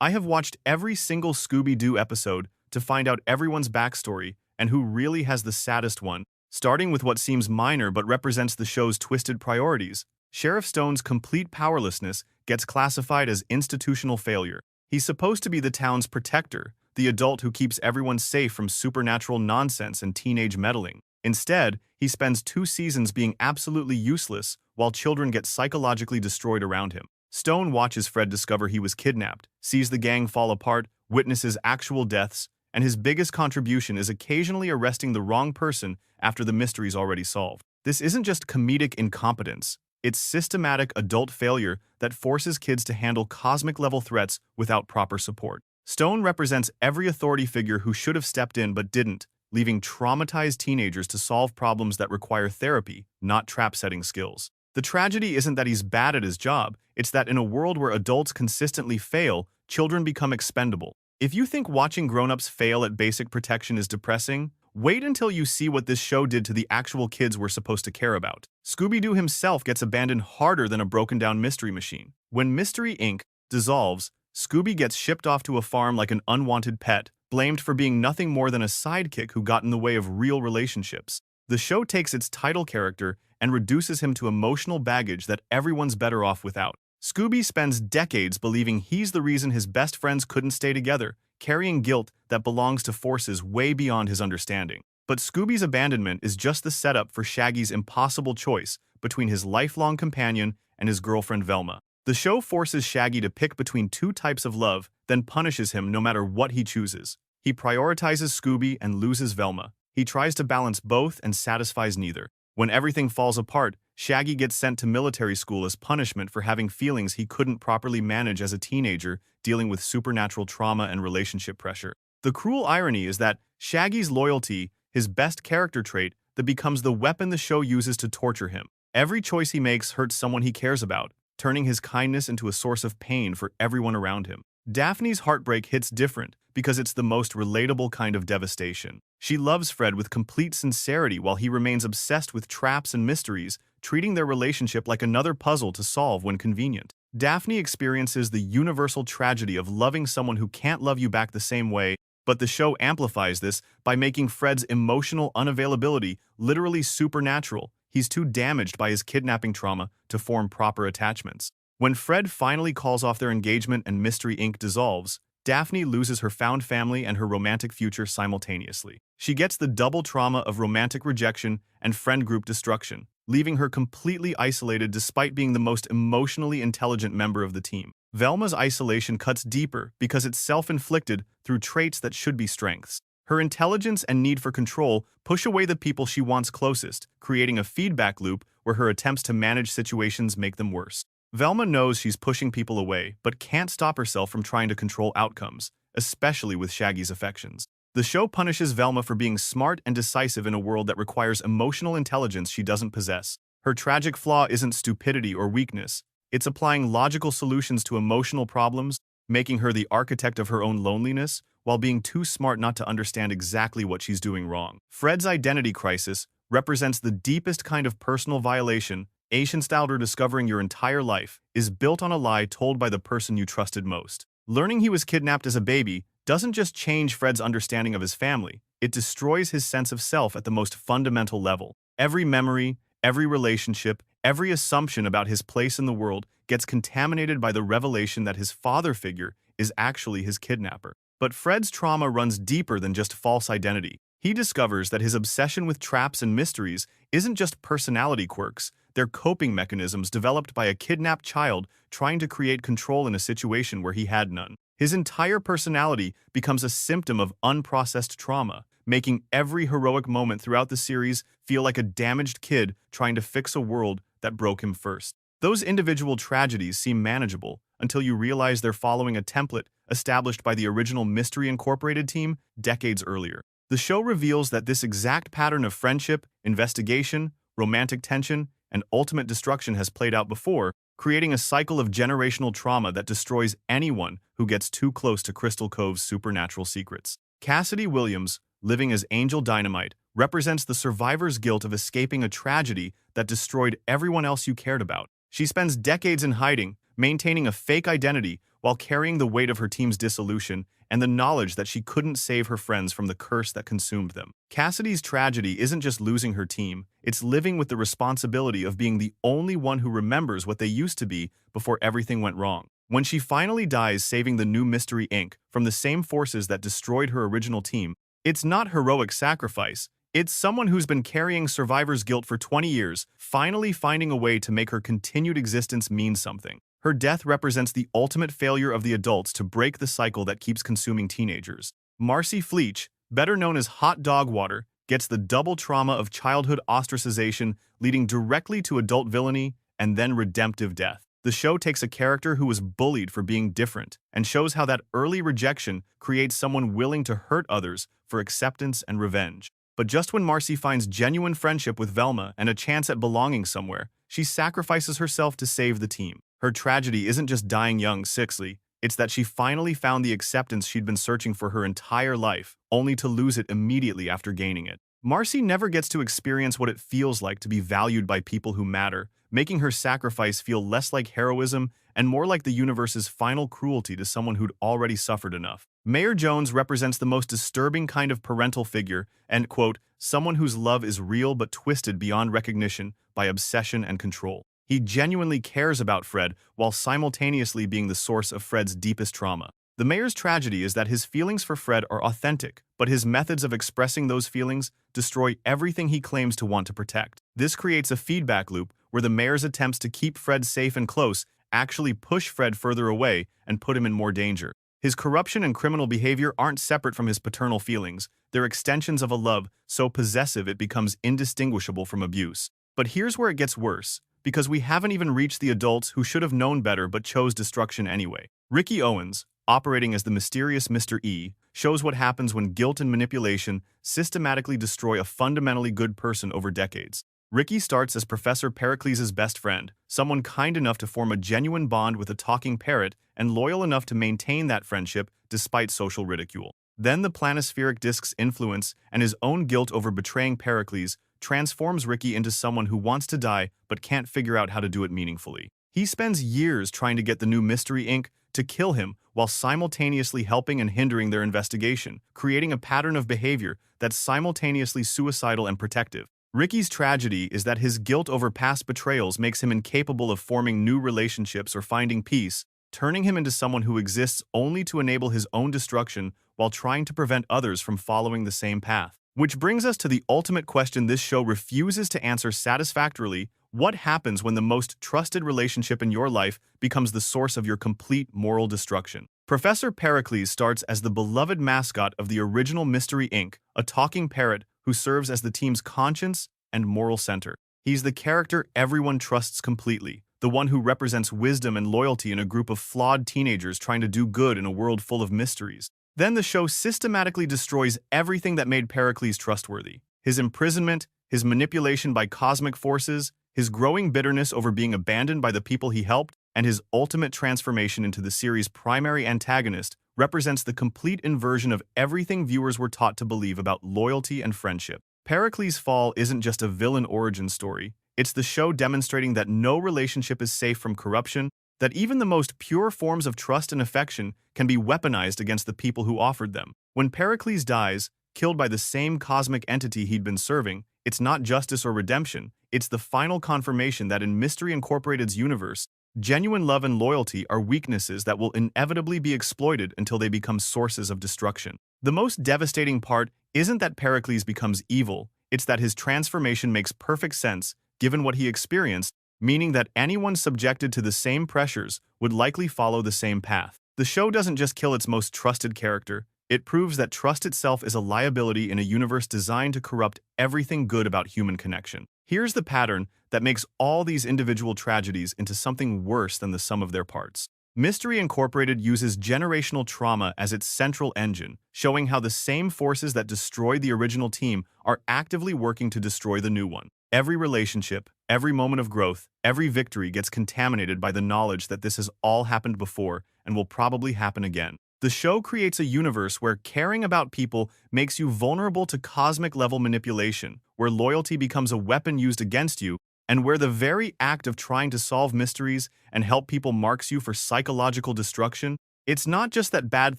I have watched every single Scooby Doo episode to find out everyone's backstory and who really has the saddest one, starting with what seems minor but represents the show's twisted priorities. Sheriff Stone's complete powerlessness gets classified as institutional failure. He's supposed to be the town's protector, the adult who keeps everyone safe from supernatural nonsense and teenage meddling. Instead, he spends 2 seasons being absolutely useless while children get psychologically destroyed around him. Stone watches Fred discover he was kidnapped, sees the gang fall apart, witnesses actual deaths, and his biggest contribution is occasionally arresting the wrong person after the mystery's already solved. This isn't just comedic incompetence, it's systematic adult failure that forces kids to handle cosmic-level threats without proper support. Stone represents every authority figure who should have stepped in but didn't, leaving traumatized teenagers to solve problems that require therapy, not trap-setting skills. The tragedy isn't that he's bad at his job, it's that in a world where adults consistently fail, children become expendable. If you think watching grown-ups fail at basic protection is depressing, wait until you see what this show did to the actual kids we're supposed to care about. Scooby-Doo himself gets abandoned harder than a broken-down mystery machine. When Mystery Inc. dissolves, Scooby gets shipped off to a farm like an unwanted pet, blamed for being nothing more than a sidekick who got in the way of real relationships. The show takes its title character and reduces him to emotional baggage that everyone's better off without. Scooby spends decades believing he's the reason his best friends couldn't stay together, carrying guilt that belongs to forces way beyond his understanding. But Scooby's abandonment is just the setup for Shaggy's impossible choice between his lifelong companion and his girlfriend Velma. The show forces Shaggy to pick between 2 types of love, then punishes him no matter what he chooses. He prioritizes Scooby and loses Velma. He tries to balance both and satisfies neither. When everything falls apart, Shaggy gets sent to military school as punishment for having feelings he couldn't properly manage as a teenager, dealing with supernatural trauma and relationship pressure. The cruel irony is that Shaggy's loyalty, his best character trait, that becomes the weapon the show uses to torture him. Every choice he makes hurts someone he cares about, turning his kindness into a source of pain for everyone around him. Daphne's heartbreak hits different because it's the most relatable kind of devastation. She loves Fred with complete sincerity while he remains obsessed with traps and mysteries, treating their relationship like another puzzle to solve when convenient. Daphne experiences the universal tragedy of loving someone who can't love you back the same way, but the show amplifies this by making Fred's emotional unavailability literally supernatural. He's too damaged by his kidnapping trauma to form proper attachments. When Fred finally calls off their engagement and Mystery Inc. dissolves, Daphne loses her found family and her romantic future simultaneously. She gets the double trauma of romantic rejection and friend group destruction, leaving her completely isolated despite being the most emotionally intelligent member of the team. Velma's isolation cuts deeper because it's self-inflicted through traits that should be strengths. Her intelligence and need for control push away the people she wants closest, creating a feedback loop where her attempts to manage situations make them worse. Velma knows she's pushing people away, but can't stop herself from trying to control outcomes, especially with Shaggy's affections. The show punishes Velma for being smart and decisive in a world that requires emotional intelligence she doesn't possess. Her tragic flaw isn't stupidity or weakness. It's applying logical solutions to emotional problems, making her the architect of her own loneliness, while being too smart not to understand exactly what she's doing wrong. Fred's identity crisis represents the deepest kind of personal violation. Asian-style discovering your entire life is built on a lie told by the person you trusted most. Learning he was kidnapped as a baby doesn't just change Fred's understanding of his family, it destroys his sense of self at the most fundamental level. Every memory, every relationship, every assumption about his place in the world gets contaminated by the revelation that his father figure is actually his kidnapper. But Fred's trauma runs deeper than just false identity. He discovers that his obsession with traps and mysteries isn't just personality quirks, they're coping mechanisms developed by a kidnapped child trying to create control in a situation where he had none. His entire personality becomes a symptom of unprocessed trauma, making every heroic moment throughout the series feel like a damaged kid trying to fix a world that broke him first. Those individual tragedies seem manageable until you realize they're following a template established by the original Mystery Incorporated team decades earlier. The show reveals that this exact pattern of friendship, investigation, romantic tension, and ultimate destruction has played out before, creating a cycle of generational trauma that destroys anyone who gets too close to Crystal Cove's supernatural secrets. Cassidy Williams, living as Angel Dynamite, represents the survivor's guilt of escaping a tragedy that destroyed everyone else you cared about. She spends decades in hiding, maintaining a fake identity while carrying the weight of her team's dissolution and the knowledge that she couldn't save her friends from the curse that consumed them. Cassidy's tragedy isn't just losing her team, it's living with the responsibility of being the only one who remembers what they used to be before everything went wrong. When she finally dies saving the new Mystery Inc. from the same forces that destroyed her original team, it's not heroic sacrifice. It's someone who's been carrying survivor's guilt for 20 years, finally finding a way to make her continued existence mean something. Her death represents the ultimate failure of the adults to break the cycle that keeps consuming teenagers. Marcy Fleech, better known as Hot Dog Water, gets the double trauma of childhood ostracization leading directly to adult villainy and then redemptive death. The show takes a character who was bullied for being different and shows how that early rejection creates someone willing to hurt others for acceptance and revenge. But just when Marcy finds genuine friendship with Velma and a chance at belonging somewhere, she sacrifices herself to save the team. Her tragedy isn't just dying young, sickly, it's that she finally found the acceptance she'd been searching for her entire life, only to lose it immediately after gaining it. Marcy never gets to experience what it feels like to be valued by people who matter, making her sacrifice feel less like heroism and more like the universe's final cruelty to someone who'd already suffered enough. Mayor Jones represents the most disturbing kind of parental figure and, quote, someone whose love is real but twisted beyond recognition by obsession and control. He genuinely cares about Fred while simultaneously being the source of Fred's deepest trauma. The mayor's tragedy is that his feelings for Fred are authentic, but his methods of expressing those feelings destroy everything he claims to want to protect. This creates a feedback loop where the mayor's attempts to keep Fred safe and close actually push Fred further away and put him in more danger. His corruption and criminal behavior aren't separate from his paternal feelings. They're extensions of a love so possessive it becomes indistinguishable from abuse. But here's where it gets worse, because we haven't even reached the adults who should have known better but chose destruction anyway. Ricky Owens, operating as the mysterious Mr. E, shows what happens when guilt and manipulation systematically destroy a fundamentally good person over decades. Ricky starts as Professor Pericles' best friend, someone kind enough to form a genuine bond with a talking parrot and loyal enough to maintain that friendship despite social ridicule. Then the planispheric disk's influence and his own guilt over betraying Pericles transforms Ricky into someone who wants to die but can't figure out how to do it meaningfully. He spends years trying to get the new Mystery Inc. to kill him while simultaneously helping and hindering their investigation, creating a pattern of behavior that's simultaneously suicidal and protective. Ricky's tragedy is that his guilt over past betrayals makes him incapable of forming new relationships or finding peace, turning him into someone who exists only to enable his own destruction while trying to prevent others from following the same path. Which brings us to the ultimate question this show refuses to answer satisfactorily: what happens when the most trusted relationship in your life becomes the source of your complete moral destruction? Professor Pericles starts as the beloved mascot of the original Mystery Inc., a talking parrot who serves as the team's conscience and moral center. He's the character everyone trusts completely, the one who represents wisdom and loyalty in a group of flawed teenagers trying to do good in a world full of mysteries. Then the show systematically destroys everything that made Pericles trustworthy. His imprisonment, his manipulation by cosmic forces, his growing bitterness over being abandoned by the people he helped, and his ultimate transformation into the series' primary antagonist represents the complete inversion of everything viewers were taught to believe about loyalty and friendship. Pericles' fall isn't just a villain origin story, it's the show demonstrating that no relationship is safe from corruption, that even the most pure forms of trust and affection can be weaponized against the people who offered them. When Pericles dies, killed by the same cosmic entity he'd been serving, it's not justice or redemption, it's the final confirmation that in Mystery Incorporated's universe, genuine love and loyalty are weaknesses that will inevitably be exploited until they become sources of destruction. The most devastating part isn't that Pericles becomes evil, it's that his transformation makes perfect sense given what he experienced, meaning that anyone subjected to the same pressures would likely follow the same path. The show doesn't just kill its most trusted character, it proves that trust itself is a liability in a universe designed to corrupt everything good about human connection. Here's the pattern that makes all these individual tragedies into something worse than the sum of their parts. Mystery Incorporated uses generational trauma as its central engine, showing how the same forces that destroyed the original team are actively working to destroy the new one. Every relationship, every moment of growth, every victory gets contaminated by the knowledge that this has all happened before and will probably happen again. The show creates a universe where caring about people makes you vulnerable to cosmic-level manipulation, where loyalty becomes a weapon used against you, and where the very act of trying to solve mysteries and help people marks you for psychological destruction. It's not just that bad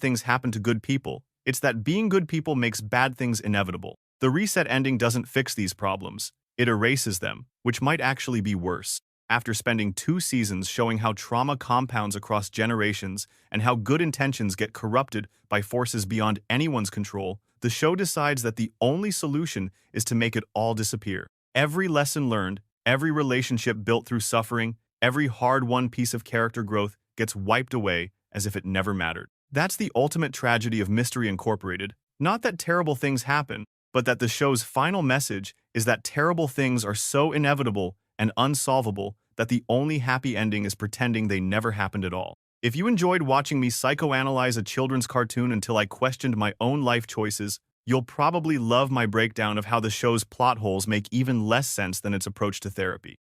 things happen to good people, it's that being good people makes bad things inevitable. The reset ending doesn't fix these problems, it erases them, which might actually be worse. After spending 2 seasons showing how trauma compounds across generations and how good intentions get corrupted by forces beyond anyone's control, the show decides that the only solution is to make it all disappear. Every lesson learned, every relationship built through suffering, every hard-won piece of character growth gets wiped away as if it never mattered. That's the ultimate tragedy of Mystery Incorporated. Not that terrible things happen, but that the show's final message is that terrible things are so inevitable and unsolvable that the only happy ending is pretending they never happened at all. If you enjoyed watching me psychoanalyze a children's cartoon until I questioned my own life choices, you'll probably love my breakdown of how the show's plot holes make even less sense than its approach to therapy.